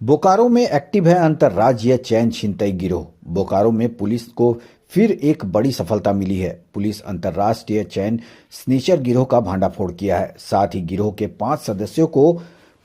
बोकारो में एक्टिव है अंतर्राज्यीय चैन छिनतई गिरोह। बोकारो में पुलिस को फिर एक बड़ी सफलता मिली है। पुलिस अंतर्राष्ट्रीय चैन स्नेचर गिरोह का भांडाफोड़ किया है। साथ ही गिरोह के 5 सदस्यों को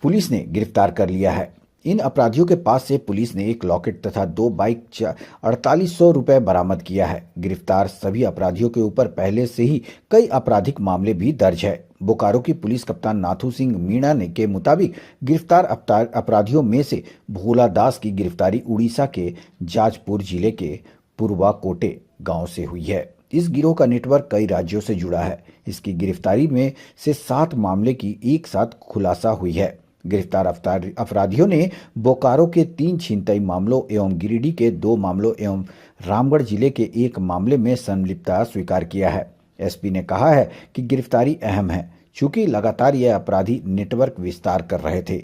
पुलिस ने गिरफ्तार कर लिया है। इन अपराधियों के पास से पुलिस ने एक लॉकेट तथा 2 बाइक 4800 रुपए बरामद किया है। गिरफ्तार सभी अपराधियों के ऊपर पहले से ही कई आपराधिक मामले भी दर्ज है। बोकारो की पुलिस कप्तान नाथू सिंह मीणा ने के मुताबिक गिरफ्तार अपराधियों में से भोला दास की गिरफ्तारी उड़ीसा के जाजपुर जिले के पूर्वाकोटे गांव से हुई है। इस गिरोह का नेटवर्क कई राज्यों से जुड़ा है। इसकी गिरफ्तारी में से 7 मामले की एक साथ खुलासा हुई है। गिरफ्तार अपराधियों ने बोकारो के 3 छिनतई मामलों एवं गिरिडीह के 2 मामलों एवं रामगढ़ जिले के 1 मामले में संलिप्तता स्वीकार किया है। एसपी ने कहा है कि गिरफ्तारी अहम है, चूंकि लगातार यह अपराधी नेटवर्क विस्तार कर रहे थे,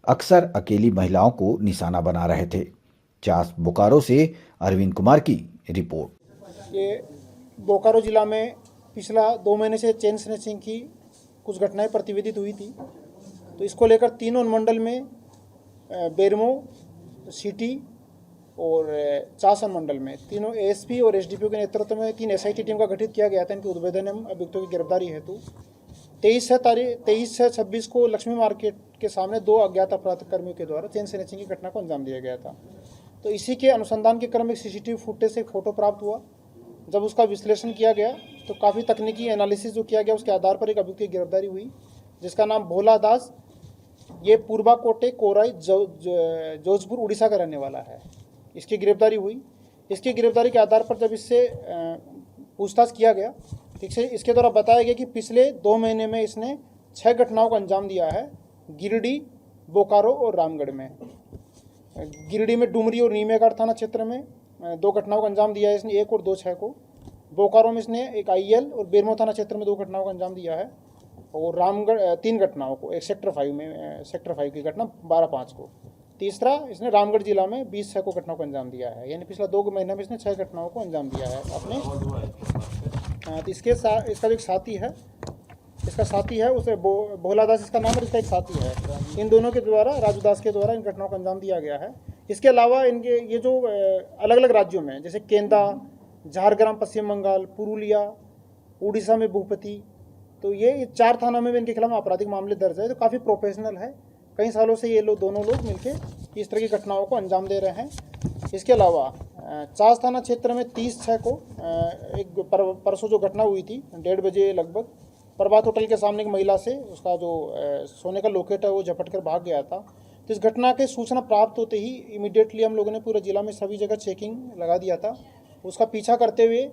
अक्सर अकेली महिलाओं को निशाना बना रहे थे। चास बोकारो से अरविंद कुमार की रिपोर्ट। ये बोकारो जिला में पिछला 2 महीने से चेन स्नैचिंग की कुछ घटनाएं प्रतिवेदित हुई थी, तो इसको लेकर तीनों अनुमंडल में बेरमो, सिटी और चास अनुमंडल में तीनों एएसपी और एसडीपीओ के नेतृत्व में 3 एसआईटी टीम का गठित किया गया था। इनके उद्भेदन एवं अभियुक्तों की गिरफ्तारी हेतु 23 से 26 को लक्ष्मी मार्केट के सामने 2 अज्ञात अपराध कर्मियों के द्वारा चेन स्नैचिंग की घटना को अंजाम दिया गया था। तो इसी के अनुसंधान के क्रम में सीसीटीवी फुटेज से एक फोटो प्राप्त हुआ। जब उसका विश्लेषण किया गया तो काफ़ी तकनीकी एनालिसिस जो किया गया उसके आधार पर एक अभियुक्त की गिरफ्तारी हुई, जिसका नाम भोला दास, ये पूर्वाकोटे कोराई जोधपुर उड़ीसा का रहने वाला है। इसकी गिरफ्तारी हुई। इसकी गिरफ्तारी के आधार पर जब इससे पूछताछ किया गया, ठीक से इसके द्वारा बताया गया कि पिछले 2 महीने में इसने 6 घटनाओं को अंजाम दिया है। गिरिडीह, बोकारो और रामगढ़ में। गिरिडीह में डुमरी और नीमेगढ़ थाना क्षेत्र में 2 घटनाओं का अंजाम दिया है इसने, 1 और 2 6 को। बोकारो में इसने एक आईएल और बेरमो थाना क्षेत्र में 2 घटनाओं का अंजाम दिया है, और रामगढ़ 3 घटनाओं को, एक सेक्टर 5 में, सेक्टर 5 की घटना 12/5 को। तीसरा इसने रामगढ़ जिला में 20 6 को घटनाओं को अंजाम दिया है। यानी पिछला 2 महीने में इसने 6 घटनाओं को अंजाम दिया है अपने। तो इसका जो एक साथी है, उसे भोला दास इसका नाम, और इसका एक साथी है। इन दोनों के द्वारा, राजू दास के द्वारा इन घटनाओं को अंजाम दिया गया है। इसके अलावा इनके ये जो अलग अलग राज्यों में, जैसे केंदा, झारग्राम पश्चिम बंगाल, पुरुलिया, उड़ीसा में भूपति, तो ये 4 थाना में भी इनके खिलाफ आपराधिक मामले दर्ज है। तो काफ़ी प्रोफेशनल है। कई सालों से ये दोनों लोग मिलकर इस तरह की घटनाओं को अंजाम दे रहे हैं। इसके अलावा चास थाना क्षेत्र में 30 6 को एक परसों जो घटना हुई थी 1:30 बजे लगभग, प्रभात होटल के सामने एक महिला से उसका जो सोने का लॉकेट है वो झपट कर भाग गया था। तो इस घटना के सूचना प्राप्त होते ही इमीडिएटली हम लोगों ने पूरे जिला में सभी जगह चेकिंग लगा दिया था। उसका पीछा करते हुए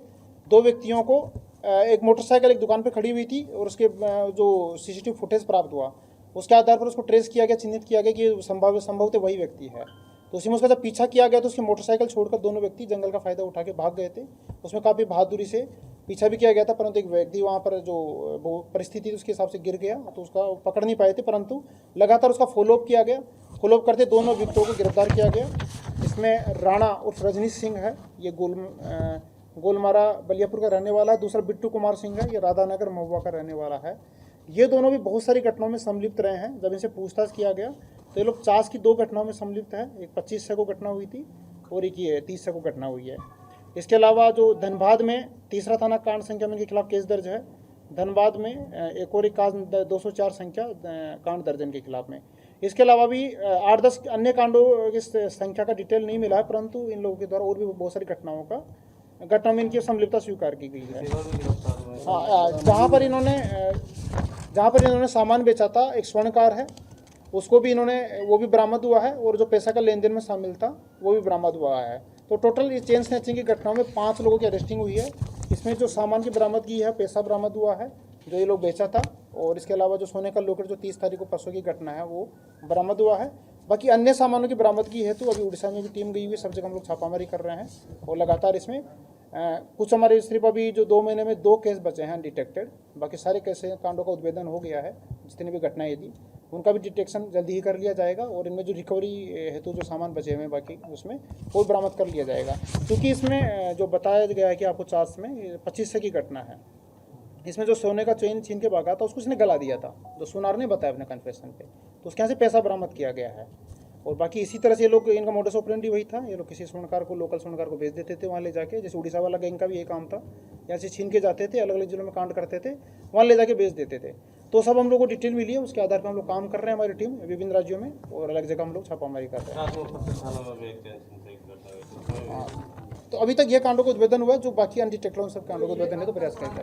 2 व्यक्तियों को, एक मोटरसाइकिल एक दुकान पर खड़ी हुई थी, और उसके जो सीसीटीवी फुटेज प्राप्त हुआ उसके आधार पर उसको ट्रेस किया गया, चिन्हित किया गया कि संभवतः वही व्यक्ति है। तो उसी में उसका जब पीछा किया गया तो उसकी मोटरसाइकिल छोड़कर दोनों व्यक्ति जंगल का फायदा उठा के भाग गए थे। उसमें काफ़ी बहादुरी से पीछा भी किया गया था, परंतु एक व्यक्ति वहाँ पर जो परिस्थिति थी उसके हिसाब से गिर गया, तो उसका पकड़ नहीं पाए थे, परंतु लगातार उसका फॉलोअप किया गया। फॉलोअप करते दोनों अभियुक्तों को गिरफ्तार किया गया। इसमें राणा उर्फ रजनीश सिंह है, ये गोलमारा बलियापुर का रहने वाला है। दूसरा बिट्टू कुमार सिंह है, ये राधानगर महुआ का रहने वाला है। ये दोनों भी बहुत सारी घटनाओं में सम्मिलित रहे हैं। जब इनसे पूछताछ किया गया तो ये लोग चास की 2 घटनाओं में सम्मिलित है। एक 25 6 को घटना हुई थी और एक ये 30 6 को घटना हुई है। इसके अलावा जो धनबाद में तीसरा थाना कांड संख्या में इनके खिलाफ केस दर्ज है। धनबाद में एक और कांड 204 संख्या कांड दर्ज इनके खिलाफ में। इसके अलावा भी 8-10 अन्य कांडों की संख्या का डिटेल नहीं मिला है, परंतु इन लोगों के द्वारा और भी बहुत सारी घटनाओं में इनकी सम्मिलितता स्वीकार की गई है। हाँ, जहाँ पर इन्होंने सामान बेचा था, एक स्वर्णकार है, उसको भी वो भी बरामद हुआ है, और जो पैसा का लेन देन में शामिल था वो भी बरामद हुआ है। तो टोटल इस चेन स्नैचिंग की घटनाओं में 5 लोगों की अरेस्टिंग हुई है। इसमें जो सामान की बरामदगी है, पैसा बरामद हुआ है जो ये लोग बेचा था, और इसके अलावा जो सोने का लॉकेट जो 30 तारीख को परसों की घटना है वो बरामद हुआ है। बाकी अन्य सामानों की बरामदगी है तो अभी उड़ीसा में भी टीम गई हुई है, सब जगह हम लोग छापामारी कर रहे हैं, और लगातार इसमें कुछ हमारे सिर्फ अभी जो 2 महीने में 2 केस बचे हैं डिटेक्टेड। बाकी सारे केस कांडों का उद्भेदन हो गया है। जितनी भी घटनाएं थी उनका भी डिटेक्शन जल्दी ही कर लिया जाएगा, और इनमें जो रिकवरी हेतु जो सामान बचे हुए हैं बाकी उसमें वो बरामद कर लिया जाएगा। क्योंकि इसमें जो बताया गया है कि आपको चार्ज में 25 से की घटना है, इसमें जो सोने का चेन छीन के भागा था उसको इसने गला दिया था, जो सुनार ने बताया अपने कन्फेशन पे, तो उसके यहाँ से पैसा बरामद किया गया है। और बाकी इसी तरह से ये लोग, इनका मोडस ऑपरेंडी वही था, ये लोग किसी स्वर्णकार को, लोकल स्वर्णकार को भेज देते थे वहाँ ले जाके, जैसे उड़ीसा वाला गैंग का भी ये काम था, यहाँ से छीन के जाते थे, अलग अलग जिलों में कांड करते थे, वहाँ ले जाके बेच देते थे। तो सब हम लोग को डिटेल मिली है, उसके आधार पर हम लोग काम कर रहे हैं, हमारी टीम विभिन्न राज्यों में और अलग जगह हम लोग छापामारी कर रहे हैं। हाँ, तो अभी तक ये कांडों को उद्भेदन हुआ है, जो बाकी अनडिटेक्टेड सब कांडों को उद्भेदन है तो प्रयास करेंगे।